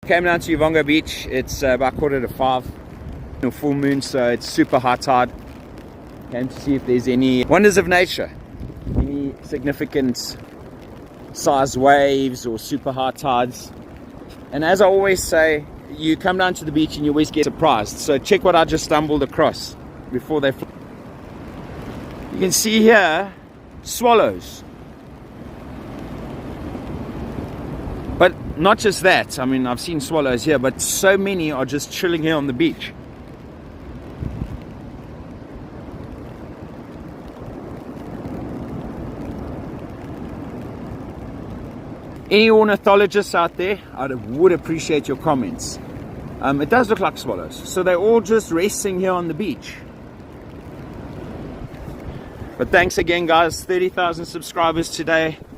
Came down to Uvongo Beach. It's about 4:45. Full moon, so it's super high tide. Came to see if there's any wonders of nature, any significant size waves or super high tides. And as I always say, you come down to the beach and you always get surprised. So check what I just stumbled across before they fly. You can see here swallows. But not just that, I mean, I've seen swallows here, but so many are just chilling here on the beach. Any ornithologists out there, I would appreciate your comments. It does look like swallows, so they're all just resting here on the beach. But thanks again, guys. 30,000 subscribers today.